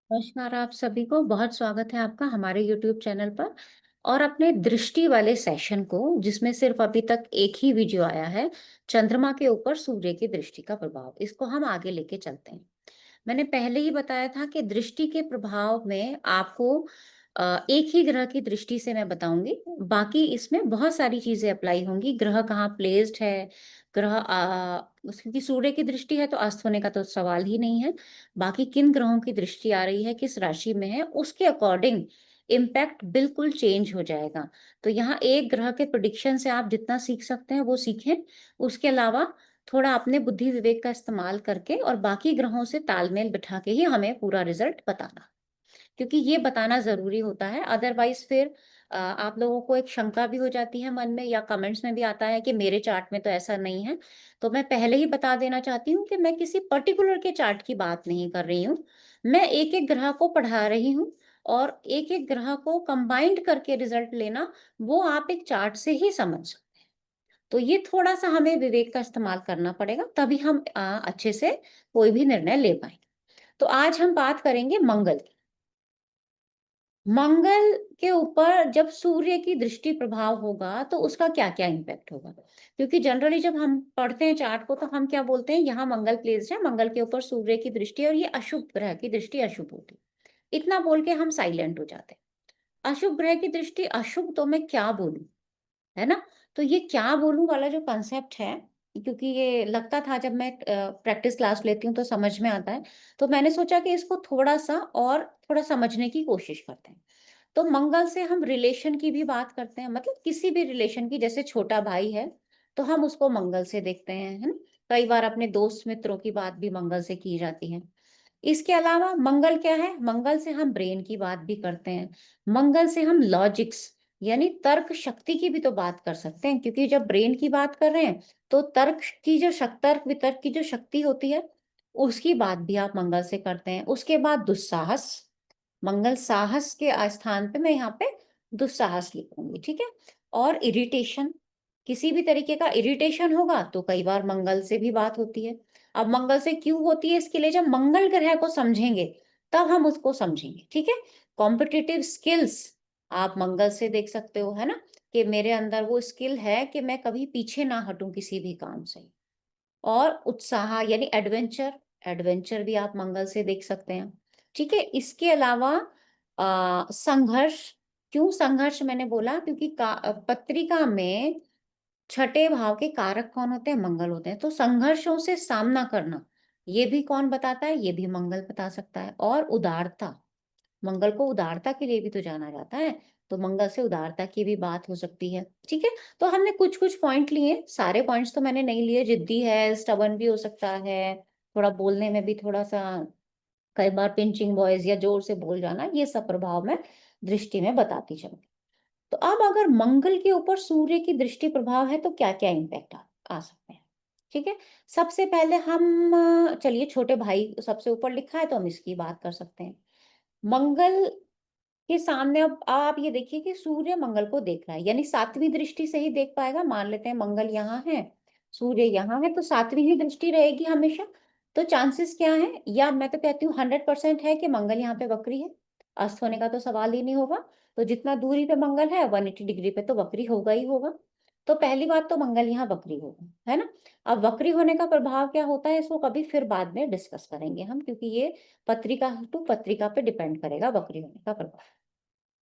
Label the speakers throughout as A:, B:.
A: नमस्कार आप सभी को। बहुत स्वागत है आपका हमारे YouTube चैनल पर और अपने दृष्टि वाले सेशन को, जिसमें सिर्फ अभी तक एक ही वीडियो आया है, चंद्रमा के ऊपर सूर्य की दृष्टि का प्रभाव। इसको हम आगे लेके चलते हैं। मैंने पहले ही बताया था कि दृष्टि के प्रभाव में आपको एक ही ग्रह की दृष्टि से मैं बताऊंगी। बाकी इसमें बहुत सारी चीजें अप्लाई होंगी। ग्रह कहाँ प्लेस्ड है, ग्रह क्योंकि सूर्य की दृष्टि है तो अस्त होने का तो सवाल ही नहीं है। बाकी किन ग्रहों की दृष्टि आ रही है, किस राशि में है, उसके अकॉर्डिंग इम्पैक्ट बिल्कुल चेंज हो जाएगा। तो यहाँ एक ग्रह के प्रिडिक्शन से आप जितना सीख सकते हैं वो सीखें। उसके अलावा थोड़ा अपने बुद्धि विवेक का इस्तेमाल करके और बाकी ग्रहों से तालमेल बिठा के ही हमें पूरा रिजल्ट बताना, क्योंकि ये बताना जरूरी होता है। अदरवाइज फिर आप लोगों को एक शंका भी हो जाती है मन में, या कमेंट्स में भी आता है कि मेरे चार्ट में तो ऐसा नहीं है। तो मैं पहले ही बता देना चाहती हूँ कि मैं किसी पर्टिकुलर के चार्ट की बात नहीं कर रही हूँ। मैं एक एक ग्रह को पढ़ा रही हूँ, और एक एक ग्रह को कंबाइंड करके रिजल्ट लेना, वो आप एक चार्ट से ही समझ सकते हैं। तो ये थोड़ा सा हमें विवेक का इस्तेमाल करना पड़ेगा, तभी हम अच्छे से कोई भी निर्णय ले पाएंगे। तो आज हम बात करेंगे मंगल की। मंगल के ऊपर जब सूर्य की दृष्टि प्रभाव होगा तो उसका क्या क्या इम्पैक्ट होगा। क्योंकि जनरली जब हम पढ़ते हैं चार्ट को तो हम क्या बोलते हैं, यहाँ मंगल प्लेस्ड है, मंगल के ऊपर सूर्य की दृष्टि, और ये अशुभ ग्रह की दृष्टि अशुभ होती है। इतना बोल के हम साइलेंट हो जाते हैं। अशुभ ग्रह की दृष्टि अशुभ, तो मैं क्या बोलूं, है ना। तो ये क्या बोलूं वाला जो कंसेप्ट है, क्योंकि ये लगता था जब मैं प्रैक्टिस क्लास लेती हूँ तो समझ में आता है, तो मैंने सोचा कि इसको थोड़ा सा और थोड़ा समझने की कोशिश करते हैं। तो मंगल से हम रिलेशन की भी बात करते हैं, मतलब किसी भी रिलेशन की। जैसे छोटा भाई है तो हम उसको मंगल से देखते हैं, है ना। कई बार अपने दोस्त मित्रों की बात भी मंगल से की जाती है। इसके अलावा मंगल क्या है, मंगल से हम ब्रेन की बात भी करते हैं। मंगल से हम लॉजिक्स यानी तर्क शक्ति की भी तो बात कर सकते हैं, क्योंकि जब ब्रेन की बात कर रहे हैं तो तर्क की जो तर्क वितर्क की जो शक्ति होती है, उसकी बात भी आप मंगल से करते हैं। उसके बाद दुस्साहस, मंगल साहस के स्थान पे मैं यहाँ पे दुस्साहस लिखूंगी, ठीक है। और इरिटेशन, किसी भी तरीके का इरिटेशन होगा तो कई बार मंगल से भी बात होती है। अब मंगल से क्यों होती है, इसके लिए जब मंगल ग्रह को समझेंगे तब हम उसको समझेंगे, ठीक है। कॉम्पिटिटिव स्किल्स आप मंगल से देख सकते हो, है ना, कि मेरे अंदर वो स्किल है कि मैं कभी पीछे ना हटूं किसी भी काम से। और उत्साह यानी एडवेंचर, एडवेंचर भी आप मंगल से देख सकते हैं, ठीक है। इसके अलावा संघर्ष, क्यों संघर्ष मैंने बोला, क्योंकि पत्रिका में छठे भाव के कारक कौन होते हैं, मंगल होते हैं। तो संघर्षों से सामना करना, ये भी कौन बताता है, ये भी मंगल बता सकता है। और उदारता, मंगल को उदारता के लिए भी तो जाना जाता है, तो मंगल से उदारता की भी बात हो सकती है, ठीक है। तो हमने कुछ कुछ पॉइंट लिए, सारे पॉइंट्स तो मैंने नहीं लिए। जिद्दी है, स्टबन भी हो सकता है, थोड़ा बोलने में भी थोड़ा सा, कई बार पिंचिंग वॉइस या जोर से बोल जाना, ये सब प्रभाव मैं दृष्टि में बताती चलूंगी। तो अब अगर मंगल के ऊपर सूर्य की दृष्टि प्रभाव है तो क्या क्या इम्पैक्ट आ सकते हैं, ठीक है। सबसे पहले हम चलिए, छोटे भाई सबसे ऊपर लिखा है तो हम इसकी बात कर सकते हैं। मंगल के सामने अब आप ये देखिए कि सूर्य मंगल को देख रहा है, यानी सातवीं दृष्टि से ही देख पाएगा। मान लेते हैं मंगल यहाँ है, सूर्य यहाँ है, तो सातवीं ही दृष्टि रहेगी हमेशा। तो चांसेस क्या है, या मैं तो कहती हूँ 100% है कि मंगल यहाँ पे वक्री है। अस्त होने का तो सवाल ही नहीं होगा। तो जितना दूरी पे मंगल है 180 डिग्री पे तो वक्री होगा ही होगा। तो पहली बात तो मंगल यहाँ वक्री होगा, है ना। अब वक्री होने का प्रभाव क्या होता है, इसको कभी फिर बाद में डिस्कस करेंगे हम, क्योंकि ये पत्रिका टू पत्रिका पे डिपेंड करेगा वक्री होने का प्रभाव।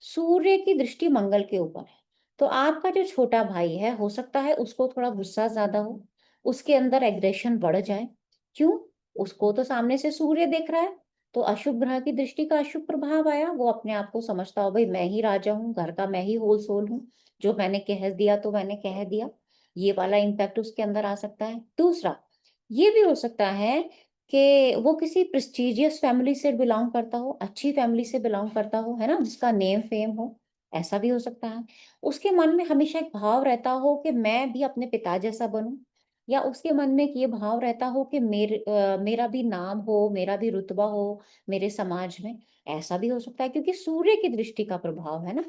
A: सूर्य की दृष्टि मंगल के ऊपर है, तो आपका जो छोटा भाई है, हो सकता है उसको थोड़ा गुस्सा ज्यादा हो, उसके अंदर एग्रेशन बढ़ जाए। क्यों, उसको तो सामने से सूर्य देख रहा है, तो अशुभ ग्रह की दृष्टि का अशुभ प्रभाव आया। वो अपने आप को समझता हो भाई मैं ही राजा हूँ, घर का मैं ही होल सोल हूँ, जो मैंने कह दिया तो मैंने कह दिया। ये वाला इम्पैक्ट उसके अंदर आ सकता है। दूसरा, ये भी हो सकता है कि वो किसी प्रेस्टिजियस फैमिली से बिलोंग करता हो, अच्छी फैमिली से बिलोंग करता हो, है ना, जिसका नेम फेम हो। ऐसा भी हो सकता है। उसके मन में हमेशा एक भाव रहता हो कि मैं भी अपने पिता जैसा बनूं, या उसके मन में एक ये भाव रहता हो कि मेरा भी नाम हो, मेरा भी रुतबा हो मेरे समाज में। ऐसा भी हो सकता है, क्योंकि सूर्य की दृष्टि का प्रभाव है ना।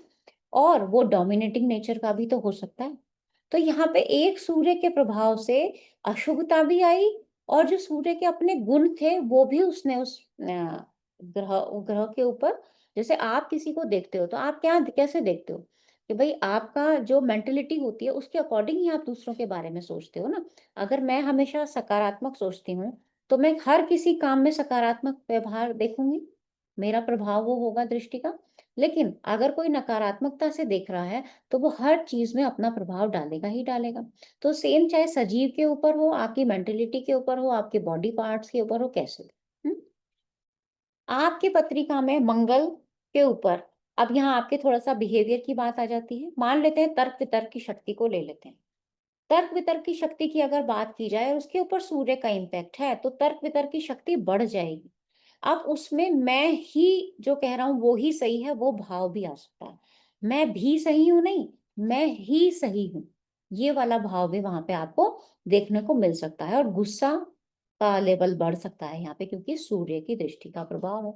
A: और वो डोमिनेटिंग नेचर का भी तो हो सकता है। तो यहाँ पे एक सूर्य के प्रभाव से अशुभता भी आई, और जो सूर्य के अपने गुण थे वो भी उसने उस ग्रह ग्रह के ऊपर, जैसे आप किसी को देखते हो तो आप क्या कैसे देखते हो कि भाई आपका जो मेंटेलिटी होती है उसके अकॉर्डिंग ही आप दूसरों के बारे में सोचते हो ना। अगर मैं हमेशा सकारात्मक सोचती हूँ तो मैं हर किसी काम में सकारात्मक व्यवहार देखूंगी, मेरा प्रभाव वो होगा दृष्टि का। लेकिन अगर कोई नकारात्मकता से देख रहा है तो वो हर चीज में अपना प्रभाव डालेगा ही डालेगा। तो सेम चाहे सजीव के ऊपर हो, आपकी मेंटेलिटी के ऊपर हो, आपके बॉडी पार्ट्स के ऊपर हो, कैसे भी। आपकी पत्रिका में मंगल के ऊपर, अब यहाँ आपके थोड़ा-सा बिहेवियर की बात आ जाती है। मान लेते हैं तर्क-वितर्क की शक्ति को ले लेते हैं। तर्क-वितर्क की शक्ति की अगर बात की जाए और उसके ऊपर सूर्य का इम्पैक्ट है, तो तर्क-वितर्क की शक्ति बढ़ जाएगी। अब उसमें मैं ही जो कह रहा हूँ वो ही सही है, वो भाव भी आ सकता है। मैं भी सही हूँ नहीं, मैं ही सही हूँ। ये वाला भाव भी वहाँ पे आपको देखने को मिल सकता है और गुस्सा का लेवल बढ़ सकता है यहाँ पे, क्योंकि सूर्य की दृष्टि का प्रभाव है।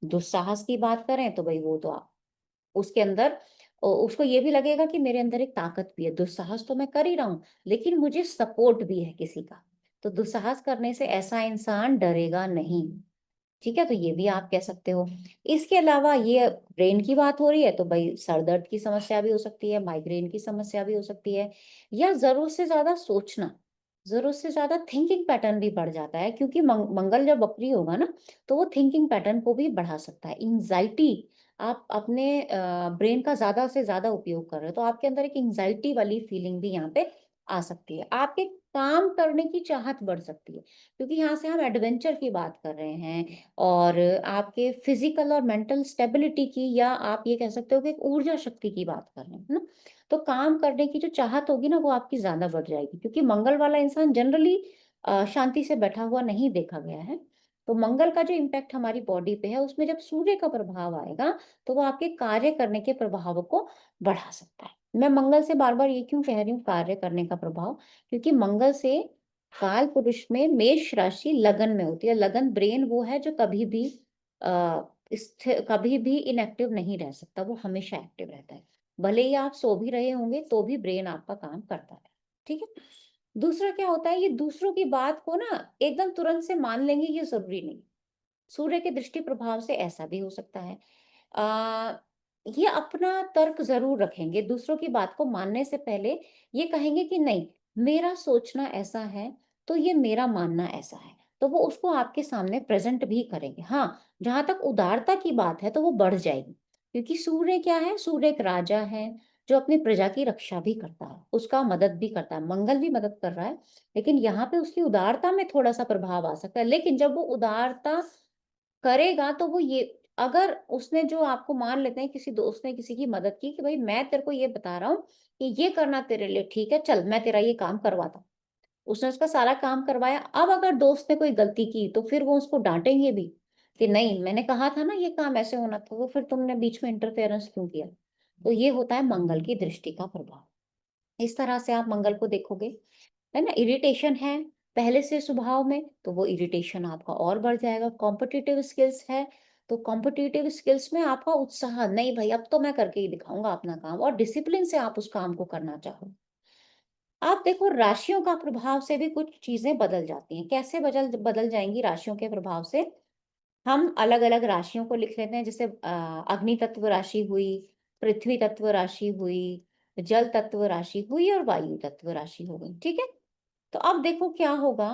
A: दुस्साहस की बात करें तो भई वो तो उसके अंदर उसको ये भी लगेगा कि मेरे अंदर एक ताकत भी है। दुस्साहस तो मैं कर ही रहा हूँ, लेकिन मुझे सपोर्ट भी है किसी का। तो दुस्साहस करने से ऐसा इंसान डरेगा नहीं। ठीक है? तो ये भी आप कह सकते हो। इसके अलावा ये ब्रेन की बात हो रही है तो भई सर दर्द की समस्या भी हो सकती है, माइग्रेन की समस्या भी हो सकती है, या ज़रूरत से ज़्यादा सोचना, ज़रूरत से ज़्यादा थिंकिंग पैटर्न भी बढ़ जाता है, क्योंकि मंगल जब वक्री होगा ना, तो वो थिंकिंग पैटर्न को भी बढ़ा सकता है। एंग्ज़ायटी, आप अपने ब्रेन का ज़्यादा से ज़्यादा उपयोग कर रहे हो, तो आपके अंदर एक एंग्ज़ायटी वाली फीलिंग भी यहाँ पे आ सकती है। आपके काम करने की चाहत बढ़ सकती है, क्योंकि यहाँ से हम एडवेंचर की बात कर रहे हैं और आपके फिजिकल और मेंटल स्टेबिलिटी की, या आप ये कह सकते हो कि एक ऊर्जा शक्ति की बात कर रहे हैं, है ना? तो काम करने की जो चाहत होगी ना वो आपकी ज़्यादा बढ़ जाएगी, क्योंकि मंगल वाला इंसान जनरली शांति से बैठा हुआ नहीं देखा गया है। तो मंगल का जो इम्पैक्ट हमारी बॉडी पे है उसमें जब सूर्य का प्रभाव आएगा तो वो आपके कार्य करने के प्रभाव को बढ़ा सकता है। मैं मंगल से बार-बार ये क्यों कह रही हूँ कार्य करने का प्रभाव, क्योंकि मंगल से काल पुरुष में मेष राशि लगन में होती है। लगन ब्रेन वो है जो कभी भी कभी भी इनएक्टिव नहीं रह सकता, वो हमेशा एक्टिव रहता है। भले ही आप सो भी रहे होंगे तो भी ब्रेन आपका काम करता है। ठीक है? दूसरा क्या होता है, ये दूसरों की बात को ना एकदम तुरंत से मान लेंगे ये ज़रूरी नहीं। सूर्य के दृष्टि प्रभाव से ऐसा भी हो सकता है। अ, ये अपना तर्क ज़रूर रखेंगे, दूसरों की बात को मानने से पहले ये कहेंगे कि नहीं, मेरा सोचना ऐसा है, तो ये मेरा मानना ऐसा है। तो वो उसको आपके सामने प्रेज़ेंट भी करेंगे। हाँ, जहाँ तक उदारता की बात है तो वो बढ़ जाएगी, क्योंकि सूर्य क्या है? सूर्य एक राजा है, जो अपनी प्रजा की रक्षा भी करता है, उसका मदद भी करता है। मंगल भी मदद कर रहा है, लेकिन यहाँ पे उसकी उदारता में थोड़ा-सा प्रभाव आ सकता है। लेकिन जब वो उदारता करेगा तो वो ये, अगर उसने जो आपको मान लेते हैं किसी दोस्त ने किसी की मदद की कि भाई मैं तेरे को ये बता रहा हूँ कि ये करना तेरे लिए ठीक है, चल मैं तेरा ये काम करवाता हूँ। उसने उसका सारा काम करवाया। अब अगर दोस्त ने कोई गलती की तो फिर वो उसको डाँटेंगे भी कि नहीं मैंने कहा था ना ये काम ऐसे होना था, तो फिर तुमने बीच में इंटरफेरेंस क्यों किया? तो ये होता है मंगल की दृष्टि का प्रभाव। इस तरह से आप मंगल को देखोगे। है ना? इरिटेशन है पहले से स्वभाव में, तो वो इरिटेशन आपका और बढ़ जाएगा। कॉम्पिटिटिव स्किल्स है, तो कॉम्पिटिटिव स्किल्स में आपका उत्साह, नहीं भाई अब तो मैं करके ही दिखाऊँगा अपना काम, और डिसिप्लिन से आप उस काम को करना चाहो। आप देखो राशियों का प्रभाव से भी कुछ चीज़ें बदल जाती हैं। कैसे बदल बदल जाएँगी राशियों के प्रभाव से? हम अलग-अलग राशियों को लिख लेते हैं, जैसे अग्नि तत्व राशि हुई, पृथ्वी तत्व राशि हुई, जल तत्व राशि हुई और वायु तत्व राशि हो गई, ठीक है? तो अब देखो क्या होगा,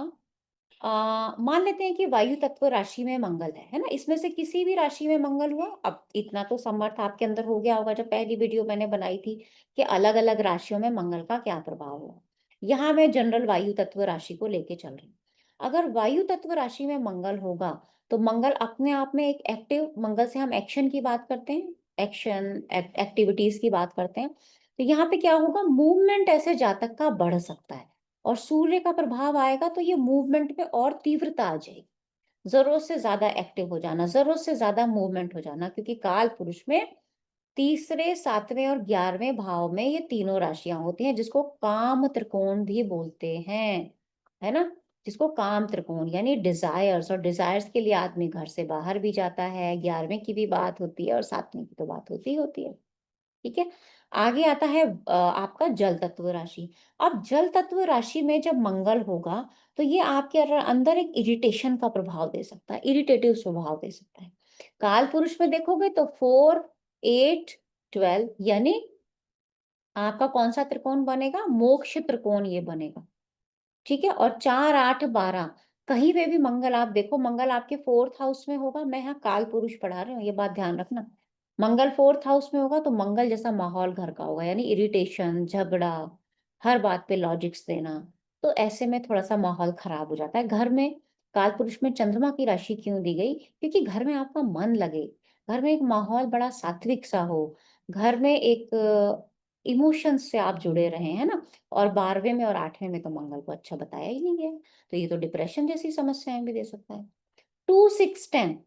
A: मान लेते हैं कि वायु तत्व राशि में मंगल है ना? इसमें से किसी भी राशि में मंगल हुआ, अब इतना तो समर्थ आपके अंदर हो गया होगा जब पहली वीडियो मैंने बनाई थी कि अलग-अलग राशियों में मंगल का क्या प्रभाव हुआ। यहाँ मैं जनरल वायु तत्व राशि को लेके चल रही हूँ। अगर वायु तत्व राशि में मंगल होगा, तो मंगल अपने आप में एक एक्टिव, मंगल से हम एक्शन की बात करते हैं, एक्शन एक्टिविटीज़ की बात करते हैं। तो यहाँ पे क्या होगा, मूवमेंट ऐसे जातक का बढ़ सकता है। और सूर्य का प्रभाव आएगा तो ये मूवमेंट में और तीव्रता आ जाएगी। ज़रूरत से ज़्यादा एक्टिव हो जाना, ज़रूरत से ज़्यादा मूवमेंट हो जाना, क्योंकि काल पुरुष में तीसरे, 7वें और 11वें भाव में ये तीनों राशियाँ होती हैं, जिसको काम त्रिकोण भी बोलते हैं, है ना? जिसको काम त्रिकोण यानी डिज़ायर्स, और डिज़ायर्स के लिए आदमी घर से बाहर भी जाता है, 11वें की भी बात होती है और 7वें की तो बात होती ही होती है। ठीक है? आगे आता है आपका जल तत्व राशि। अब जल तत्व राशि में जब मंगल होगा, तो ये आपके अंदर एक इरिटेशन का प्रभाव दे सकता है, इरिटेटिव स्वभाव दे सकता है। काल पुरुष में देखोगे तो 4, 8, 12 यानी आपका कौन सा त्रिकोण बनेगा? मोक्ष त्रिकोण ये बनेगा। ठीक है? और 4, 8, 12 कहीं पे भी मंगल आप देखो, मंगल आपके 4th हाउस में होगा। मैं यहाँ काल पुरुष पढ़ा रही हूँ, ये बात ध्यान रखना। मंगल 4th हाउस में होगा तो मंगल जैसा माहौल घर का होगा, यानी इरिटेशन, झगड़ा, हर बात पे लॉजिक्स देना। तो ऐसे में थोड़ा-सा माहौल खराब हो जाता है। घर में काल पुरुष में चंद्रमा की राशि क्यों दी गई? क्योंकि घर में आपका मन लगे, घर में एक माहौल बड़ा सात्विक सा हो, घर में एक इमोशंस से आप जुड़े रहें, है ना? और 12वें में और 8वें में तो मंगल को अच्छा बताया ही नहीं गया। तो ये तो डिप्रेशन जैसी समस्याएँ भी दे सकता है। 2, 6, 10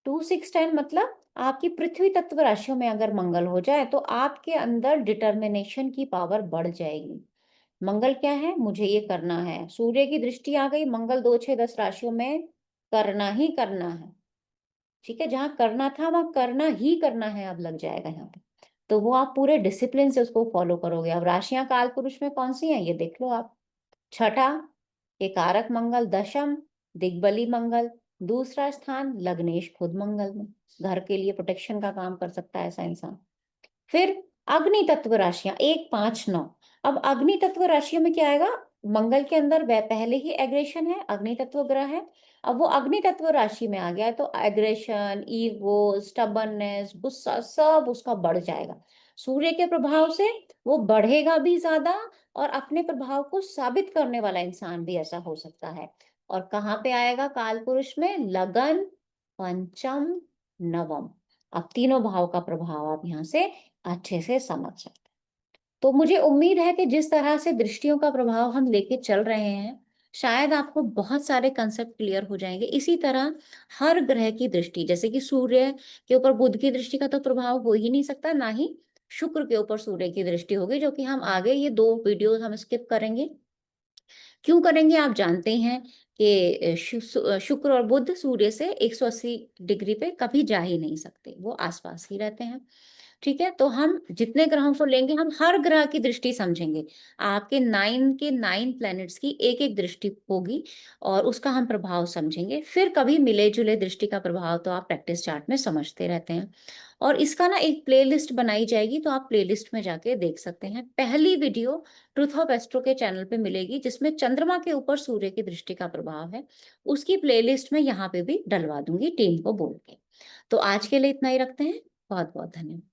A: 2, 6, 10 मतलब आपकी पृथ्वी तत्व राशियों में अगर मंगल हो जाए तो आपके अंदर डिटर्मिनेशन की पावर बढ़ जाएगी। मंगल क्या है? मुझे ये करना है। सूर्य की दृष्टि आ गई मंगल 2, 6, 10 राशियों में, करना ही करना है। ठीक है? जहाँ करना था वहाँ करना ही करना है, अब लग जाएगा यहाँ पे। तो वो आप पूरे डिसिप्लिन से उसको फॉलो करोगे। अब राशियाँ कालपुरुष में कौन-सी हैं ये देख लो आप। छठा, ये कारक मंगल, दशम दिग्बली मंगल, दूसरा स्थान लग्नेश खुद मंगल में। घर के लिए प्रोटेक्शन का काम कर सकता है ऐसा इंसान। फिर अग्नि तत्व राशियां 1, 5, 9। अब अग्नि तत्व राशियों में क्या आएगा? मंगल के अंदर वह पहले ही एग्रेशन है, अग्नि तत्व ग्रह है। अब वो अग्नि तत्व राशि में आ गया है तो एग्रेशन, ईगो, स्टबर्ननेस, गुस्सा सब उसका बढ़ जाएगा। सूर्य के प्रभाव से वो बढ़ेगा भी ज्यादा और अपने प्रभाव को साबित करने वाला इंसान भी ऐसा हो सकता है। और कहाँ पे आएगा काल पुरुष में? लगन, पंचम, नवम। अब तीनों भाव का प्रभाव आप यहाँ से अच्छे से समझ सकते हैं। तो मुझे उम्मीद है कि जिस तरह से दृष्टियों का प्रभाव हम लेके चल रहे हैं, शायद आपको बहुत सारे कंसेप्ट क्लियर हो जाएँगे। इसी तरह हर ग्रह की दृष्टि, जैसे कि सूर्य के ऊपर बुध की दृष्टि का तो प्रभाव हो ही नहीं सकता, ना ही शुक्र के ऊपर सूर्य की दृष्टि होगी, जो कि हम आगे ये 2 वीडियोज़ हम स्किप करेंगे। क्यों करेंगे आप जानते हैं कि शुक्र और बुध सूर्य से 180 डिग्री पे कभी जा ही नहीं सकते, वो आस-पास ही रहते हैं। ठीक है? तो हम जितने ग्रहों को लेंगे, हम हर ग्रह की दृष्टि समझेंगे। आपके 9 के 9 प्लैनेट्स की एक-एक दृष्टि होगी और उसका हम प्रभाव समझेंगे। फिर कभी मिले-जुले दृष्टि का प्रभाव तो आप प्रैक्टिस चार्ट में समझते रहते हैं। और इसका ना एक प्लेलिस्ट बनाई जाएगी, तो आप प्लेलिस्ट में जाके देख सकते हैं। पहली वीडियो ट्रुथ ऑफ एस्ट्रो के चैनल पे मिलेगी, जिसमें चंद्रमा के ऊपर सूर्य की दृष्टि का प्रभाव है। उसकी प्लेलिस्ट मैं यहाँ पे भी डलवा दूँगी टीम को बोल के। तो आज के लिए इतना ही रखते हैं। बहुत-बहुत धन्यवाद।